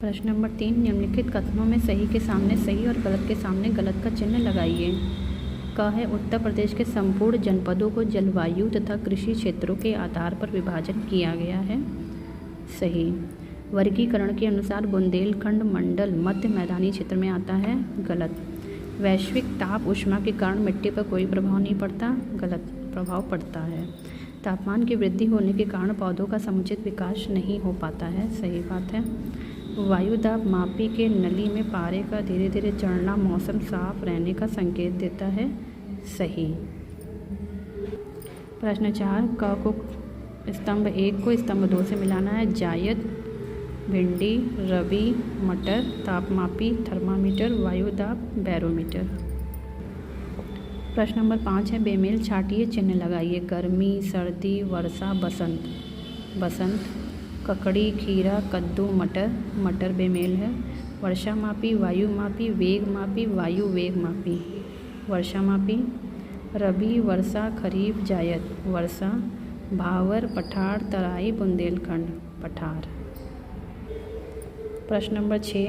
प्रश्न नंबर 3, निम्नलिखित कथनों में सही के सामने सही और गलत के सामने गलत का चिन्ह लगाइए। क है, उत्तर प्रदेश के संपूर्ण जनपदों को जलवायु तथा कृषि क्षेत्रों के आधार पर विभाजन किया गया है। सही। वर्गीकरण के अनुसार बुंदेलखंड मंडल मध्य मैदानी क्षेत्र में आता है। गलत। वैश्विक ताप ऊष्मा के कारण मिट्टी पर कोई प्रभाव नहीं पड़ता। गलत। प्रभाव पड़ता है। तापमान की वृद्धि होने के कारण पौधों का समुचित विकास नहीं हो पाता है। सही बात है। वायु दाब मापी के नली में पारे का धीरे धीरे चढ़ना मौसम साफ रहने का संकेत देता है। सही। प्रश्न 4, क को स्तंभ 1 को स्तंभ 2 से मिलाना है। जायद, भिंडी, रबी, मटर, तापमापी, थर्मामीटर, वायु दाब, बैरोमीटर। प्रश्न नंबर 5 है, बेमेल छाटिए चिन्ह लगाइए। गर्मी, सर्दी, वर्षा, बसंत। बसंत। ककड़ी, खीरा, कद्दू, मटर। मटर बेमेल है। वर्षा मापी, वायु मापी, वेग मापी, वायु वेग मापी। वर्षा मापी। रबी, वर्षा, खरीफ, जायद। वर्षा। भावर, पठार, तराई, बुंदेलखंड। पठार। प्रश्न नंबर 6,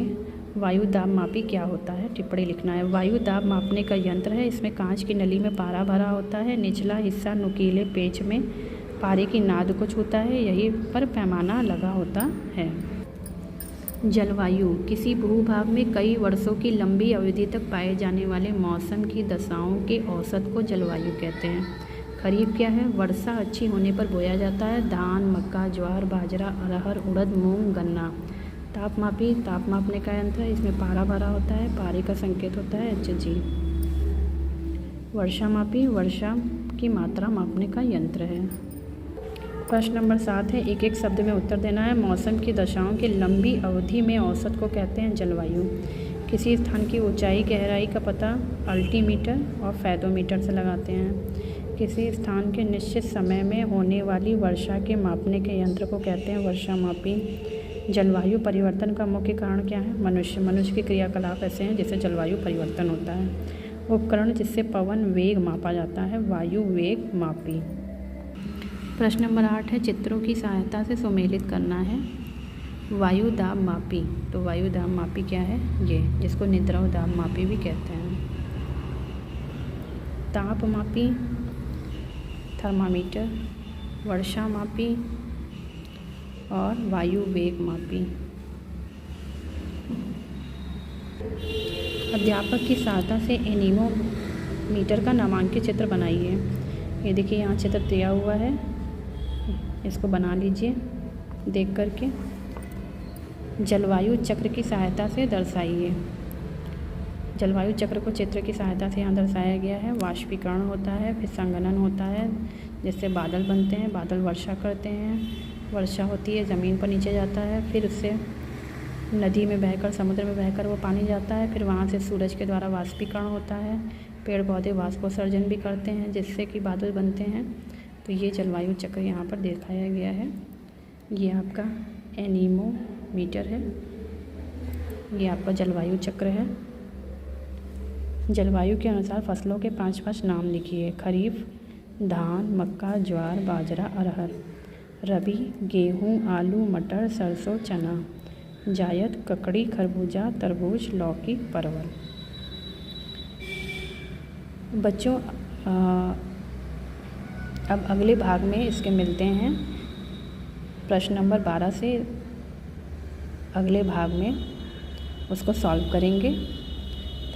वायु दाब मापी क्या होता है? टिप्पणी लिखना है। वायु दाब मापने का यंत्र है। इसमें कांच की नली में पारा भरा होता है। निचला हिस्सा नुकीले पेच में पारे की नाद को छूता है। यहीं पर पैमाना लगा होता है। जलवायु किसी भूभाग में कई वर्षों की लंबी अवधि तक पाए जाने वाले मौसम की दशाओं के औसत को जलवायु कहते हैं। खरीफ क्या है? वर्षा अच्छी होने पर बोया जाता है। धान, मक्का, ज्वार, बाजरा, अरहर, उड़द, मूंग, गन्ना। तापमापी ताप मापने का यंत्र है। इसमें पारा भरा होता है। पारे का संकेत होता है HG। वर्षा मापी वर्षा की मात्रा मापने का यंत्र है। प्रश्न नंबर 7 है, एक एक शब्द में उत्तर देना है। मौसम की दशाओं की लंबी अवधि में औसत को कहते हैं जलवायु। किसी स्थान की ऊंचाई गहराई का पता अल्टीमीटर और फेदोमीटर से लगाते हैं। किसी स्थान के निश्चित समय में होने वाली वर्षा के मापने के यंत्र को कहते हैं वर्षा मापी। जलवायु परिवर्तन का मुख्य कारण क्या है? मनुष्य के क्रियाकलाप ऐसे हैं जिससे जलवायु परिवर्तन होता है। उपकरण जिससे पवन वेग मापा जाता है वायु वेग मापी। प्रश्न नंबर 8 है, चित्रों की सहायता से सुमेलित करना है। वायु दाब मापी, तो वायु दाब मापी क्या है? ये जिसको निद्राव दाब मापी भी कहते हैं। ताप मापी थर्मामीटर, वर्षा मापी और वायु वेग मापी। अध्यापक की सहायता से एनीमोमीटर का नामांकित चित्र बनाइए। ये देखिए यहाँ चित्र दिया हुआ है, इसको बना लीजिए देख करके। जलवायु चक्र की सहायता से दर्शाइए। जलवायु चक्र को चित्र की सहायता से यहाँ दर्शाया गया है। वाष्पीकरण होता है, फिर संघनन होता है जिससे बादल बनते हैं। बादल वर्षा करते हैं। वर्षा होती है, ज़मीन पर नीचे जाता है, फिर उससे नदी में बहकर समुद्र में बहकर वो पानी जाता है। फिर वहाँ से सूरज के द्वारा वाष्पीकरण होता है। पेड़ पौधे वाष्पोत्सर्जन भी करते हैं जिससे कि बादल बनते हैं। तो ये जलवायु चक्र यहाँ पर दिखाया गया है। ये आपका एनीमोमीटर है। ये आपका जलवायु चक्र है। जलवायु के अनुसार फसलों के 5 नाम लिखिए। खरीफ धान, मक्का, ज्वार, बाजरा, अरहर। रबी गेहूँ, आलू, मटर, सरसों, चना। जायद ककड़ी, खरबूजा, तरबूज, लौकी, परवल। बच्चों अब अगले भाग में इसके मिलते हैं। प्रश्न नंबर 12 से अगले भाग में उसको सॉल्व करेंगे।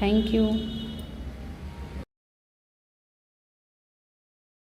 Thank you.